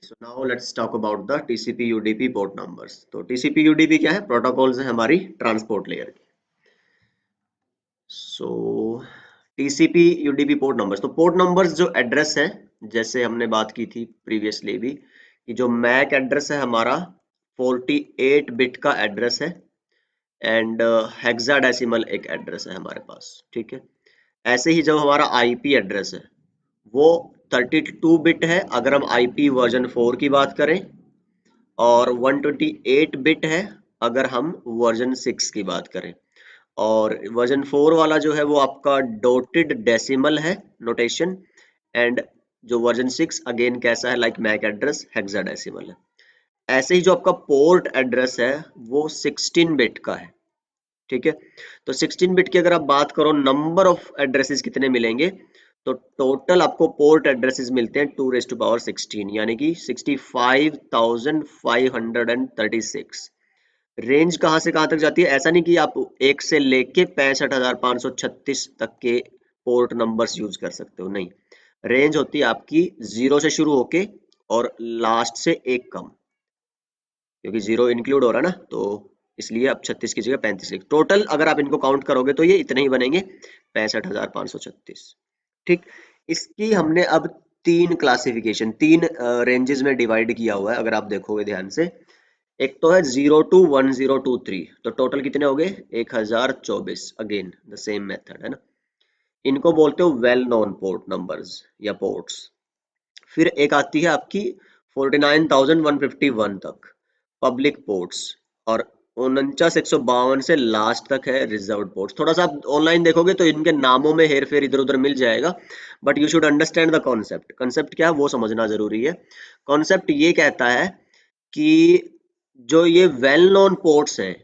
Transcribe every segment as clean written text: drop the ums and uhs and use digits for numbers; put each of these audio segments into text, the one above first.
So now let's talk about the TCP UDP port numbers. तो TCP UDP क्या है? Protocols है हमारी ट्रांसपोर्ट लेयर की. So TCP UDP port numbers. तो पोर्ट नंबर्स जो एड्रेस है, जैसे हमने बात की थी प्रीवियसली भी, कि जो मैक एड्रेस है हमारा 48 बिट का एड्रेस है एंड हेक्साडेसिमल एक एड्रेस है हमारे पास. ठीक है. ऐसे ही जब हमारा आईपी एड्रेस है वो 32 बिट है अगर हम आईपी वर्जन 4 की बात करें, और 128 बिट है अगर हम वर्जन 6 की बात करें. और वर्जन 4 वाला जो है वो आपका डॉटेड डेसिमल है नोटेशन, एंड जो वर्जन 6 अगेन कैसा है, लाइक मैक एड्रेस हेक्साडेसिमल है. ऐसे ही जो आपका पोर्ट एड्रेस है वो 16 बिट का है. ठीक है. तो 16 बिट की अगर आप बात करो नंबर ऑफ एड्रेसेस कितने मिलेंगे, तो टोटल आपको पोर्ट एड्रेसेस मिलते हैं 2⁻16 यानी कि 65,536. रेंज कहां से कहां तक जाती है? ऐसा नहीं कि आप एक से लेके 65,536 तक के पोर्ट नंबर्स यूज कर सकते हो, नहीं. रेंज होती है आपकी 0 से शुरू होके और लास्ट से एक कम, क्योंकि 0 इंक्लूड हो रहा है ना, तो इसलिए अब 36 की जगह 35 लिख. टोटल अगर आप इनको काउंट करोगे तो ये इतने ही बनेंगे, 65,536. ठीक. इसकी हमने अब तीन क्लासिफिकेशन, तीन रेंजेस में डिवाइड किया हुआ है अगर आप देखोगे ध्यान से. एक तो है 0 to 1023, तो टोटल कितने हो गए? 1024. अगेन द सेम मेथड है ना. इनको बोलते हो वेल नोन पोर्ट नंबर्स या पोर्ट्स. फिर एक आती है आपकी 49,151 तक पब्लिक पोर्ट्स, और 49,152 से लास्ट तक है रिजर्व्ड पोर्ट्स. थोड़ा सा आप ऑनलाइन देखोगे तो इनके नामों में हेर फेर इधर उधर मिल जाएगा, but you should understand the concept. Concept क्या है वो समझना जरूरी है. कॉन्सेप्ट ये कहता है कि जो ये वेल नोन पोर्ट्स हैं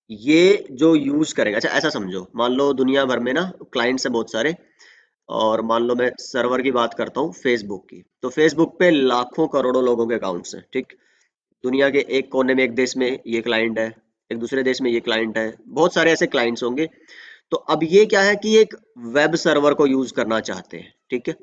ये जो यूज करेगा, अच्छा ऐसा समझो, मान लो दुनिया भर में ना क्लाइंट्स है बहुत सारे, और मान लो मैं सर्वर की बात करता हूँ फेसबुक की, तो फेसबुक पे लाखों करोड़ों लोगों के अकाउंट्स हैं. ठीक. दुनिया के एक कोने में एक देश में ये क्लाइंट है, एक दूसरे देश में ये क्लाइंट है, बहुत सारे ऐसे क्लाइंट्स होंगे. तो अब ये क्या है कि एक वेब सर्वर को यूज करना चाहते हैं. ठीक है.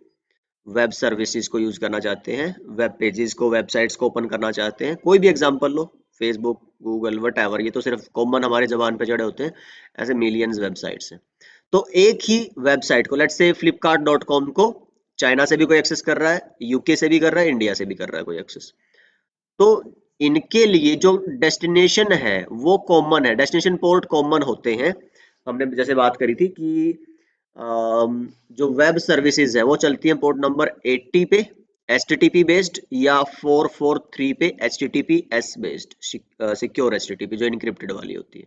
वेब सर्विसेज को यूज करना चाहते हैं, वेब पेजेस को, वेबसाइट्स को ओपन करना चाहते हैं. कोई भी example low, Facebook, Google, what, ये तो सिर्फ कॉमन हमारे जबान पे जड़े होते हैं. ऐसे मिलियंस वेबसाइट्स हैं. तो एक ही वेबसाइट को, लेट्स से flipkart.com को चाइना से भी कोई एक्सेस कर रहा है, यूके से भी कर रहा है, इंडिया से भी कर रहा है कोई एक्सेस. तो इनके लिए जो डेस्टिनेशन है वो कॉमन है, डेस्टिनेशन पोर्ट कॉमन होते हैं. हमने जैसे बात करी थी कि जो वेब सर्विसेज है वो चलती हैं पोर्ट नंबर 80 पे HTTP बेस्ड, या 443 पे HTTPS बेस्ड, सिक्योर HTTP जो इनक्रिप्टेड वाली होती है.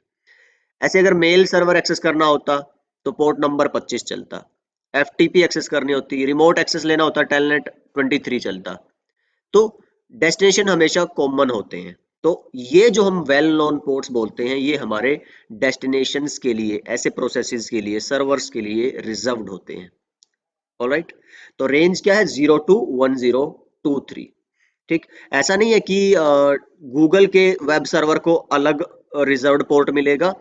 ऐसे अगर मेल सर्वर एक्सेस करना होता तो पोर्ट नंबर 25 चलता. FTP एक्सेस करनी होती, रिमोट एक्सेस लेना होता, टेलनेट 23 चलता. तो डेस्टिनेशन हमेशा कॉमन होते हैं. तो ये जो हम वेल नोन पोर्ट्स बोलते हैं ये हमारे डेस्टिनेशंस के लिए, ऐसे प्रोसेसेस के लिए, सर्वर्स के लिए रिजर्व्ड होते हैं. ऑलराइट. तो रेंज क्या है? 0 to 1023. ठीक. ऐसा नहीं है कि गूगल के वेब सर्वर को अलग रिजर्व्ड पोर्ट मिलेगा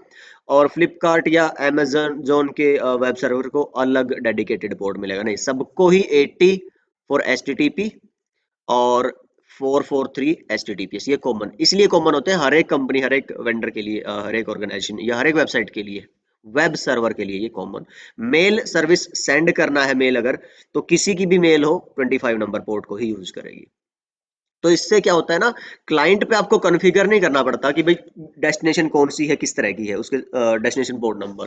और फ्लिपकार्ट या अमेज़न के वेब सर्वर को अलग डेडिकेटेड पोर्ट मिलेगा, नहीं. सबको ही 80 फॉर HTTP और 443 HTTPS, ये कॉमन इसलिए कॉमन होते हैं हर एक कंपनी, हर एक वेंडर के लिए, हर एक ऑर्गेनाइजेशन या हर एक वेबसाइट के लिए, वेब सर्वर के लिए ये कॉमन. मेल सर्विस सेंड करना है मेल अगर, तो किसी की भी मेल हो 25 नंबर पोर्ट को ही यूज करेगी. तो इससे क्या होता है ना, क्लाइंट पे आपको कॉन्फ़िगर नहीं करना पड़ता कि भाई डेस्टिनेशन कौन सी है, किस तरह की है, उसके डेस्टिनेशन पोर्ट नंबर.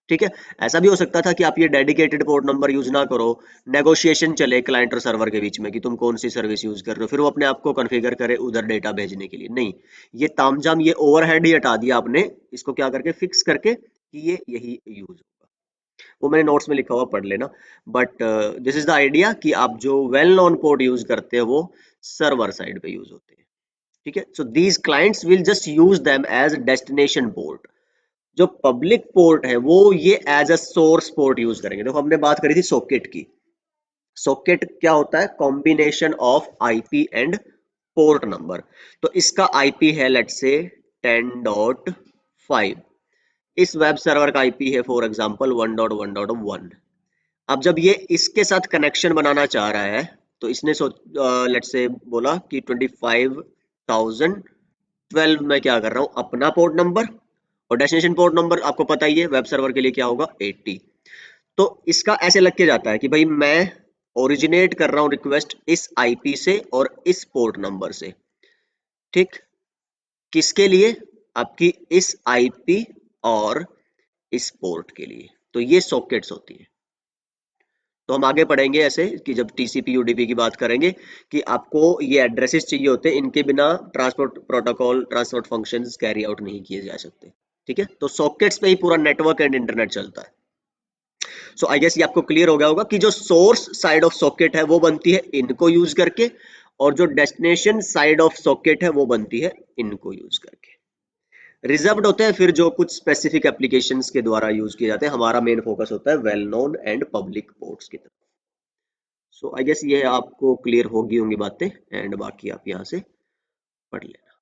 ठीक है. ऐसा भी हो सकता था कि आप ये डेडिकेटेड पोर्ट नंबर यूज ना करो, नेगोशिएशन चले क्लाइंट और सर्वर के बीच में कि तुम कौन सी सर्विस यूज कर रहे हो, फिर वो अपने आप को कॉन्फ़िगर करे उधर डेटा भेजने के लिए, नहीं. ये तामझाम, ये ओवरहेड ही हटा दिया आपने, इसको क्या करके फिक्स करके कि ये यही यूज होगा. वो मैंने नोट्स में लिखा हुआ, पढ़ लेना. But this is the idea कि आप जो वेल नोन पोर्ट यूज करते हैं वो सर्वर साइड पे यूज होते हैं. ठीक है. So these clients will just use them as destination port. जो पब्लिक पोर्ट है वो ये as a source port use करेंगे. देखो हमने बात करी थी सॉकेट की. सॉकेट क्या होता है? Combination of IP and port number. तो इसका आईपी है लेट्स से 10.5, इस वेब सर्वर का आईपी है फॉर एग्जांपल 1.1.1. अब जब ये इसके साथ कनेक्शन बनाना चाह रहा है तो इसने लेट्स से बोला कि 25,012 में क्या कर रहा हूँ, अपना पोर्ट नंबर और डेस्टिनेशन पोर्ट नंबर आपको पता ही है वेब सर्वर के लिए क्या होगा 80। तो इसका ऐसे लग के जाता है कि भाई मैं ओरिजिनेट कर रहा हूँ रिक्वेस्ट इस आईपी से और इस पोर्ट नंबर से, ठीक। किसके लिए? आपकी इस आईपी और इस पोर्ट के लिए। तो ये सॉकेट्स होती है। तो हम आगे पढ़ेंगे ऐसे कि जब टीसीपी यूडीपी की बात करेंगे कि आपको ये एड्रेसेस चाहिए होते हैं, इनके बिना transport protocol transport functions carry out नहीं किए जा सकते, ठीक है। तो सॉकेट्स पे ही पूरा नेटवर्क एंड इंटरनेट चलता है। सो आई गेस ये आपको क्लियर हो गया होगा कि जो सोर्स साइड ऑफ सॉकेट है वो बनती है इनको यूज करके, और जो डेस्टिनेशन साइड ऑफ सॉकेट है वो बनती है इनको यूज करके। रिजर्व्ड होते हैं फिर जो कुछ स्पेसिफिक एप्लीकेशंस के द्वारा यूज किए जाते हैं। हमारा मेन फोकस होता है well known and public ports की तरफ। सो आई गेस ये आपको क्लियर होगी होंगी बातें, एंड बाकी आप यहाँ से पढ़ लेना।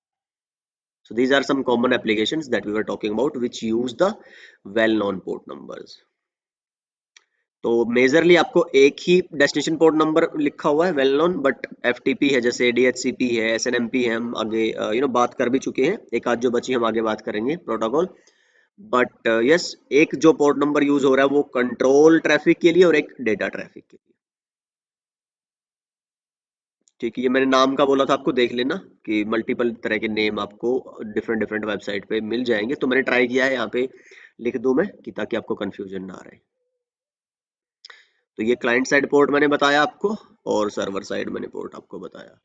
So these are some common applications that we were talking about which use the well known port numbers. तो मेजरली आपको एक ही डेस्टिनेशन पोर्ट नंबर लिखा हुआ है वेल नोन, बट एफटीपी है, जैसे डीएचसीपी है, एसएनएमपी है, हम आगे बात कर भी चुके हैं। एक आध जो बची हम आगे बात करेंगे प्रोटोकॉल। बट यस, एक जो पोर्ट नंबर यूज हो रहा है वो कंट्रोल ट्रैफिक के लिए और एक डेटा ट्रैफिक के लिए, ठीक है। ये मैंने नाम का बोला था, आपको देख लेना कि मल्टीपल तरह के नेम आपको डिफरेंट डिफरेंट वेबसाइट पे मिल जाएंगे। तो मैंने ट्राई किया है यहाँ पे लिख दूं मैं कि ताकि आपको कंफ्यूजन ना रहे। तो ये क्लाइंट साइड पोर्ट मैंने बताया आपको, और सर्वर साइड मैंने पोर्ट आपको बताया।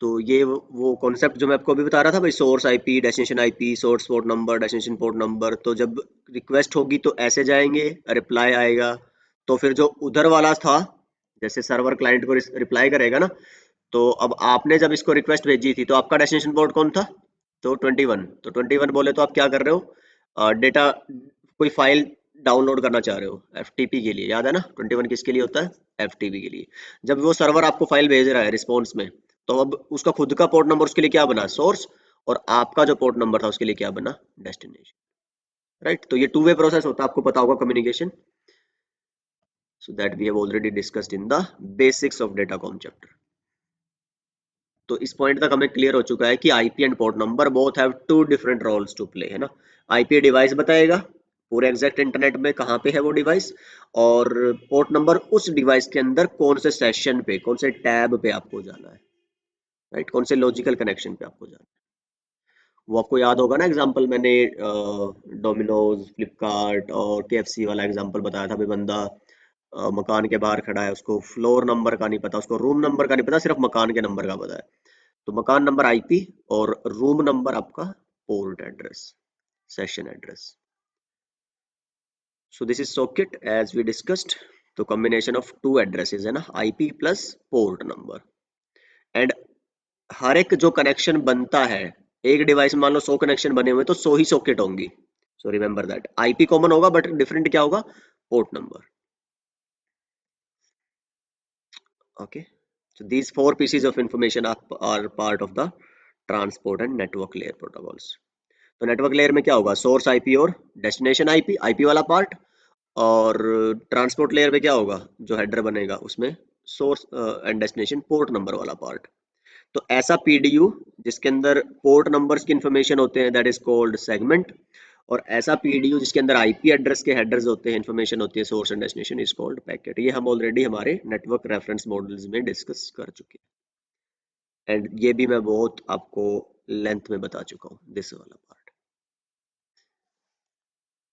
तो ये वो कॉन्सेप्ट जो मैं आपको अभी बता रहा था भाई, source IP, destination IP, source port number, destination port number. तो जब रिक्वेस्ट होगी तो ऐसे जाएंगे, रिप्लाई आएगा, तो फिर जो उधर वाला था, जैसे सर्वर क्लाइंट को रिप्लाई करेगा ना, तो अब आपने जब इसको रिक्वेस्ट भेजी थी तो आपका डेस्टिनेशन पोर्ट कौन था? तो 21। तो 21 बोले तो आप क्या कर रहे हो, डेटा कोई फाइल डाउनलोड करना चाह रहे हो एफटीपी के लिए, याद है ना 21 किसके लिए होता है? एफटीपी के लिए। जब वो सर्वर आपको फाइल भेज रहा है रिस्पॉन्स में, तो अब उसका खुद का पोर्ट नंबर उसके लिए क्या बना? सोर्स। और आपका जो पोर्ट नंबर था उसके लिए क्या बना? डेस्टिनेशन। राइट। तो ये टू वे प्रोसेस होता है, आपको पता होगा communication. So that we have already discussed in the basics of datacom chapter. तो इस पॉइंट तक हमें क्लियर हो चुका है कि IP and port number both have two different roles to play, है ना। आईपी डिवाइस बताएगा पूरे एग्जैक्ट इंटरनेट में कहाँ पे है वो डिवाइस, और पोर्ट नंबर उस डिवाइस के अंदर कौन से सेशन पे, कौन से टैब पे आपको जाना है, राइट, कौन से लॉजिकल कनेक्शन पे आपको जाना है। वो आपको याद होगा ना, एग्जांपल मैंने डोमिनोज, फ्लिपकार्ट और केएफसी वाला एग्जांपल बताया था। भाई बंदा मकान के बाहर खड़ा है, उसको फ्लोर नंबर का नहीं पता, उसको रूम नंबर का नहीं पता, सिर्फ मकान के नंबर का पता है। तो मकान नंबर आईपी और रूम नंबर आपका port address, session address. So this is socket as we discussed. तो कॉम्बिनेशन ऑफ टू एड्रेसेस है ना, IP plus port number. And हर एक जो कनेक्शन बनता है एक डिवाइस में, मान लो 100 कनेक्शन बने हुए तो 100 ही सॉकेट होंगी। So remember that IP common होगा बट डिफरेंट क्या होगा? Port number. Okay, so these four pieces of information are part of the transport and network layer protocols. तो नेटवर्क लेयर में क्या होगा? सोर्स आईपी और डेस्टिनेशन आईपी, आईपी वाला part. और ट्रांसपोर्ट लेयर में क्या होगा? जो हेडर बनेगा उसमें source and destination port number वाला पार्ट। तो ऐसा पीडीयू जिसके अंदर पोर्ट नंबर्स की इंफॉर्मेशन होते हैं, दैट इज कॉल्ड सेगमेंट। और ऐसा पीडीयू जिसके अंदर आईपी एड्रेस के हेडर्स होते हैं, इंफॉर्मेशन होती है source and destination, is called packet. ये हम ऑलरेडी हमारे नेटवर्क रेफरेंस मॉडल्स में डिस्कस कर चुके हैं, एंड ये भी मैं बहुत आपको लेंथ में बता चुका हूँ, दिस वाला part.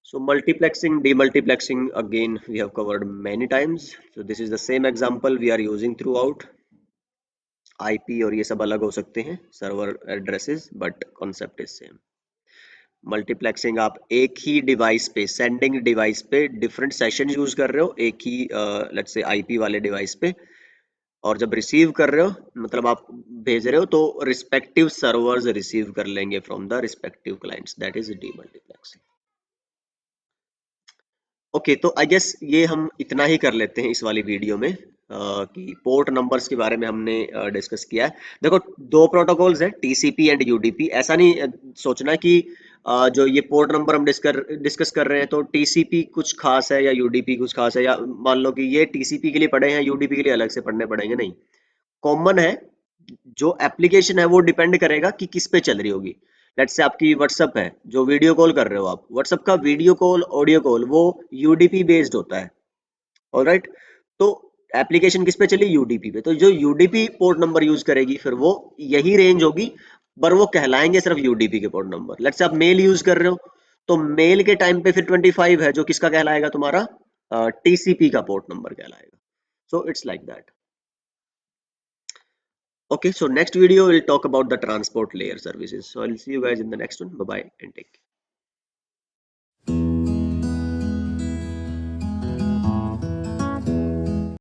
So multiplexing, demultiplexing, again we have covered many times. So this is the same example we are using throughout. IP और ये सब अलग हो सकते हैं, server addresses, but concept is same. Multiplexing, आप एक ही डिवाइस पे, सेंडिंग डिवाइस पे डिफरेंट सेशन यूज कर रहे हो एक ही लेट्स से आईपी वाले डिवाइस पे, और जब रिसीव कर रहे हो मतलब आप भेज रहे हो तो रिस्पेक्टिव सर्वर्स रिसीव कर लेंगे from the respective clients, that is demultiplexing. Okay, तो आई गेस ये हम इतना ही कर लेते हैं इस वाली वीडियो में, कि पोर्ट नंबर्स के बारे में हमने डिस्कस किया है। देखो, दो प्रोटोकॉल्स हैं, टीसीपी एंड यूडीपी। ऐसा नहीं सोचना कि जो ये पोर्ट नंबर हम डिस्कस कर रहे हैं तो टीसीपी कुछ खास है या यूडीपी कुछ खास है, या मान लो कि ये टीसीपी के लिए पढ़े हैं, यूडीपी के लिए अलग से पढ़ने पड़ेंगे, नहीं। कॉमन है। जो एप्लीकेशन है वो डिपेंड करेगा कि किस पे चल रही होगी। लेट्स से आपकी व्हाट्सअप है, जो वीडियो कॉल कर रहे हो आप, व्हाट्सअप का वीडियो कॉल ऑडियो कॉल वो यूडीपी बेस्ड होता है। ऑलराइट, तो एप्लीकेशन किस पे चली, यूडीपी पे, तो जो यूडीपी पोर्ट नंबर यूज करेगी फिर वो यही रेंज होगी, पर वो कहलाएंगे सिर्फ यूडीपी के पोर्ट नंबर। लेट्स से आप मेल यूज कर रहे हो, तो मेल के टाइम पे फिर 25 है जो किसका कहलाएगा, तुम्हारा टीसीपी का पोर्ट नंबर कहलाएगा। So it's like that. Okay, so next video we'll talk about the transport layer services. So I'll see you guys in the next one. Bye bye and take care.